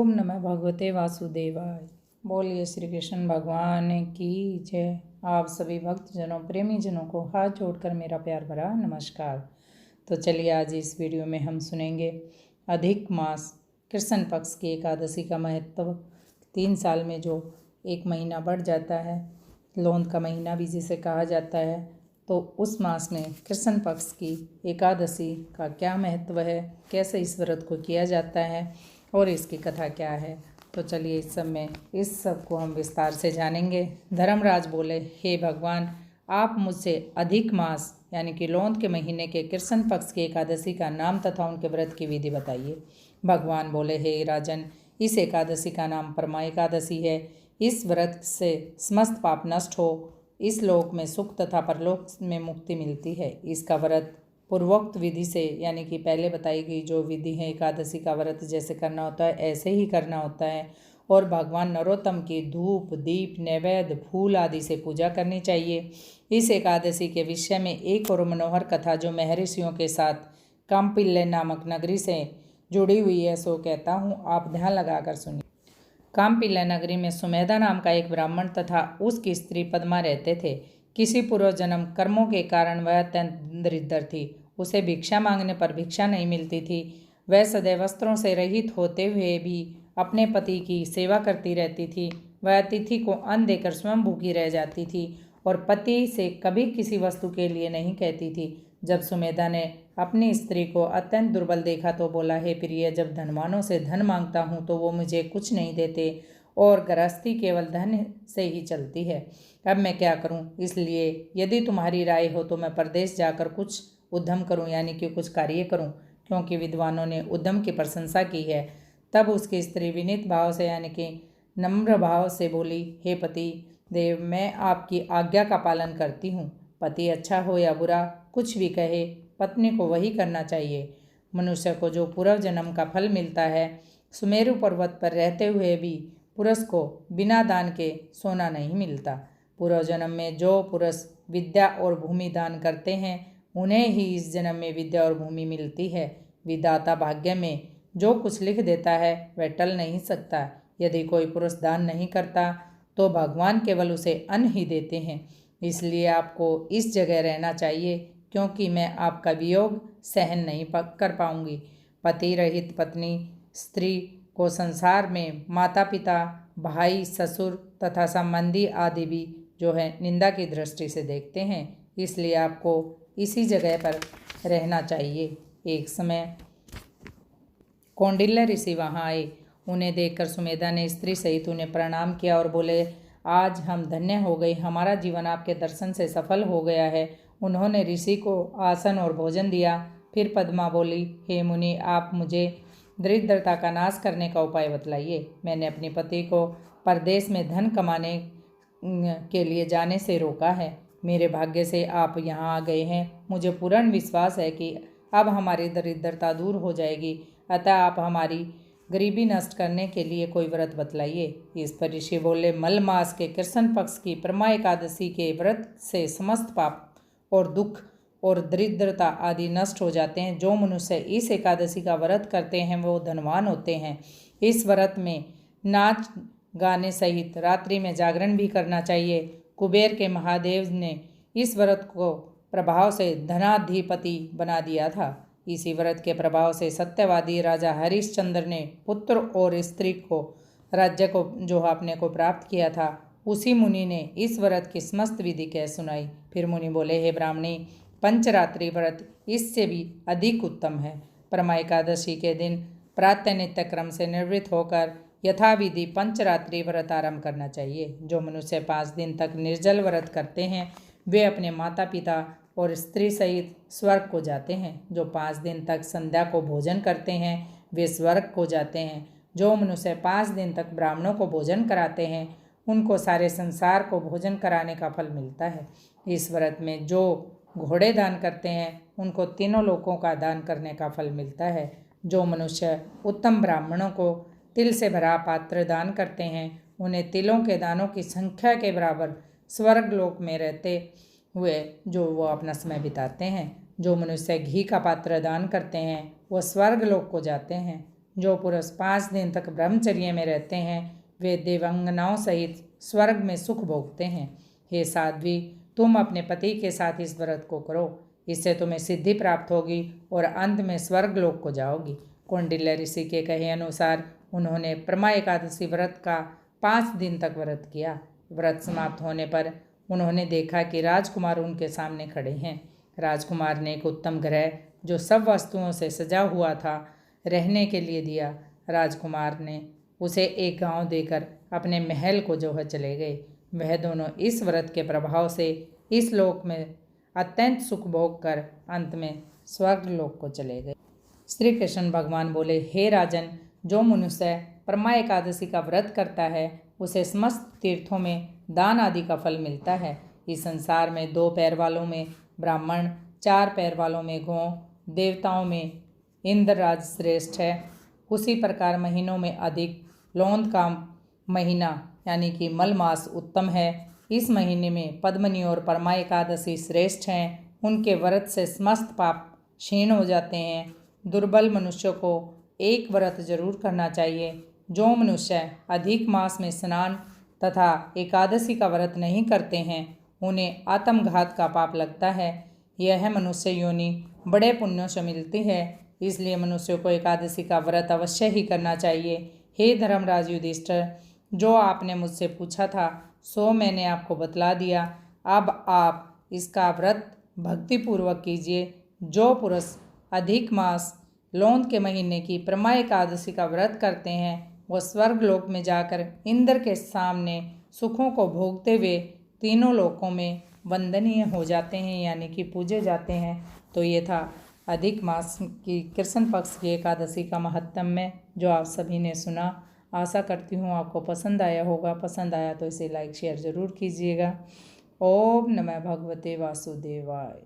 ओम नमः भगवते वासुदेवाय। बोलिए श्री कृष्ण भगवान की जय। आप सभी भक्तजनों प्रेमी जनों को हाथ जोड़कर मेरा प्यार भरा नमस्कार। तो चलिए आज इस वीडियो में हम सुनेंगे अधिक मास कृष्ण पक्ष की एकादशी का महत्व। 3 साल में जो एक महीना बढ़ जाता है, लोंद का महीना भी जिसे कहा जाता है, तो उस मास में कृष्ण पक्ष की एकादशी का क्या महत्व है, कैसे इस व्रत को किया जाता है और इसकी कथा क्या है। तो चलिए इस सब को हम विस्तार से जानेंगे। धर्मराज बोले, हे भगवान, आप मुझसे अधिक मास यानी कि लोंद के महीने के कृष्ण पक्ष की एकादशी का नाम तथा उनके व्रत की विधि बताइए। भगवान बोले, हे राजन, इस एकादशी का नाम परमा एकादशी है। इस व्रत से समस्त पाप नष्ट हो, इस लोक में सुख तथा परलोक में मुक्ति मिलती है। इसका व्रत पूर्वोक्त विधि से यानी कि पहले बताई गई जो विधि है एकादशी का व्रत जैसे करना होता है ऐसे ही करना होता है, और भगवान नरोत्तम की धूप दीप नैवेद्य फूल आदि से पूजा करनी चाहिए। इस एकादशी के विषय में एक और मनोहर कथा जो महर्षियों के साथ काम्पिल्य नामक नगरी से जुड़ी हुई है सो कहता हूँ, आप ध्यान लगाकर सुनिए। काम्पिल्य नगरी में सुमेधा नाम का एक ब्राह्मण तथा उसकी स्त्री पद्मा रहते थे। किसी पूर्व जन्म कर्मों के कारण वह अत्यंत दरिद्र थी। उसे भिक्षा मांगने पर भिक्षा नहीं मिलती थी। वह सदैव वस्त्रों से रहित होते हुए भी अपने पति की सेवा करती रहती थी। वह अतिथि को अन्न देकर स्वयं भूखी रह जाती थी और पति से कभी किसी वस्तु के लिए नहीं कहती थी। जब सुमेधा ने अपनी स्त्री को अत्यंत दुर्बल देखा तो बोला, हे प्रिय, जब धनवानों से धन मांगता हूँ तो वो मुझे कुछ नहीं देते और गृहस्थी केवल धन से ही चलती है। अब मैं क्या करूं? इसलिए यदि तुम्हारी राय हो तो मैं परदेश जाकर कुछ उद्यम करूं यानी कि कुछ कार्य करूं, क्योंकि विद्वानों ने उद्यम की प्रशंसा की है। तब उसकी स्त्री विनीत भाव से यानी कि नम्र भाव से बोली, हे पति देव, मैं आपकी आज्ञा का पालन करती हूँ। पति अच्छा हो या बुरा कुछ भी कहे, पत्नी को वही करना चाहिए। मनुष्य को जो पूर्व जन्म का फल मिलता है, सुमेरु पर्वत पर रहते हुए भी पुरुष को बिना दान के सोना नहीं मिलता। पूर्व जन्म में जो पुरुष विद्या और भूमि दान करते हैं उन्हें ही इस जन्म में विद्या और भूमि मिलती है। विधाता भाग्य में जो कुछ लिख देता है वह टल नहीं सकता। यदि कोई पुरुष दान नहीं करता तो भगवान केवल उसे अन्न ही देते हैं। इसलिए आपको इस जगह रहना चाहिए, क्योंकि मैं आपका वियोग सहन नहीं कर पाऊंगी। पति रहित पत्नी स्त्री को संसार में माता पिता भाई ससुर तथा संबंधी आदि भी जो है निंदा की दृष्टि से देखते हैं। इसलिए आपको इसी जगह पर रहना चाहिए। एक समय कौंडिल्य ऋषि वहाँ आए। उन्हें देखकर सुमेधा ने स्त्री सहित उन्हें प्रणाम किया और बोले, आज हम धन्य हो गए, हमारा जीवन आपके दर्शन से सफल हो गया है। उन्होंने ऋषि को आसन और भोजन दिया। फिर पद्मा बोली, हे मुनि, आप मुझे दरिद्रता का नाश करने का उपाय बतलाइए। मैंने अपने पति को परदेश में धन कमाने के लिए जाने से रोका है। मेरे भाग्य से आप यहाँ आ गए हैं। मुझे पूर्ण विश्वास है कि अब हमारी दरिद्रता दूर हो जाएगी, अतः आप हमारी गरीबी नष्ट करने के लिए कोई व्रत बतलाइए। इस पर ऋषि बोले, मल मास के कृष्ण पक्ष की परमा एकादशी के व्रत से समस्त पाप और दुख और दरिद्रता आदि नष्ट हो जाते हैं। जो मनुष्य इस एकादशी का व्रत करते हैं वो धनवान होते हैं। इस व्रत में नाच गाने सहित रात्रि में जागरण भी करना चाहिए। कुबेर के महादेव ने इस व्रत को प्रभाव से धनाधिपति बना दिया था। इसी व्रत के प्रभाव से सत्यवादी राजा हरिश्चंद्र ने पुत्र और स्त्री को राज्य को जो आपने को प्राप्त किया था, उसी मुनि ने इस व्रत की समस्त विधि कह सुनाई। फिर मुनि बोले, हे ब्राह्मणी, पंचरात्रि व्रत इससे भी अधिक उत्तम है। परमा एकादशी के दिन प्रातः नित्य क्रम से निवृत्त होकर यथाविधि पंचरात्रि व्रत आरंभ करना चाहिए। जो मनुष्य 5 दिन तक निर्जल व्रत करते हैं वे अपने माता पिता और स्त्री सहित स्वर्ग को जाते हैं। जो 5 दिन तक संध्या को भोजन करते हैं वे स्वर्ग को जाते हैं। जो मनुष्य 5 दिन तक ब्राह्मणों को भोजन कराते हैं उनको सारे संसार को भोजन कराने का फल मिलता है। इस व्रत में जो घोड़े दान करते हैं उनको तीनों लोकों का दान करने का फल मिलता है। जो मनुष्य उत्तम ब्राह्मणों को तिल से भरा पात्र दान करते हैं उन्हें तिलों के दानों की संख्या के बराबर स्वर्ग लोक में रहते हुए जो वो अपना समय बिताते हैं। जो मनुष्य घी का पात्र दान करते हैं वो स्वर्ग लोक को जाते हैं। जो पुरुष 5 दिन तक ब्रह्मचर्य में रहते हैं वे देवांगनाओं सहित स्वर्ग में सुख भोगते हैं। हे साध्वी, तुम अपने पति के साथ इस व्रत को करो, इससे तुम्हें सिद्धि प्राप्त होगी और अंत में स्वर्ग लोक को जाओगी। कौंडिल्य ऋषि के कहे अनुसार उन्होंने प्रमा एकादशी व्रत का 5 दिन तक व्रत किया। व्रत समाप्त होने पर उन्होंने देखा कि राजकुमार उनके सामने खड़े हैं। राजकुमार ने एक उत्तम गृह जो सब वस्तुओं से सजा हुआ था रहने के लिए दिया। राजकुमार ने उसे एक गांव देकर अपने महल को जो है चले गए। वह दोनों इस व्रत के प्रभाव से इस लोक में अत्यंत सुख भोग कर अंत में स्वर्ग लोक को चले गए। श्री कृष्ण भगवान बोले, हे राजन, जो मनुष्य प्रमा एकादशी का व्रत करता है उसे समस्त तीर्थों में दान आदि का फल मिलता है। इस संसार में 2 पैर वालों में ब्राह्मण, 4 पैर वालों में गौ, देवताओं में इंद्रराज श्रेष्ठ है। उसी प्रकार महीनों में अधिक लौंद का महीना यानी कि मल मास उत्तम है। इस महीने में पद्मनी और परमा एकादशी श्रेष्ठ हैं। उनके व्रत से समस्त पाप क्षीण हो जाते हैं। दुर्बल मनुष्यों को एक व्रत जरूर करना चाहिए। जो मनुष्य अधिक मास में स्नान तथा एकादशी का व्रत नहीं करते हैं उन्हें आत्मघात का पाप लगता है। यह मनुष्य योनि बड़े पुण्यों से मिलती है, इसलिए मनुष्यों को एकादशी का व्रत अवश्य ही करना चाहिए। हे धर्मराज युधिष्ठिर, जो आपने मुझसे पूछा था सो मैंने आपको बतला दिया। अब आप इसका व्रत भक्तिपूर्वक कीजिए। जो पुरुष अधिक मास लौंद के महीने की प्रमा एकादशी का व्रत करते हैं वह स्वर्ग लोक में जाकर इंद्र के सामने सुखों को भोगते हुए तीनों लोकों में वंदनीय हो जाते हैं यानी कि पूजे जाते हैं। तो ये था अधिक मास की कृष्ण पक्ष की एकादशी का महत्म्य जो आप सभी ने सुना। आशा करती हूँ आपको पसंद आया होगा। पसंद आया तो इसे लाइक शेयर ज़रूर कीजिएगा। ओम नमः भगवते वासुदेवाय।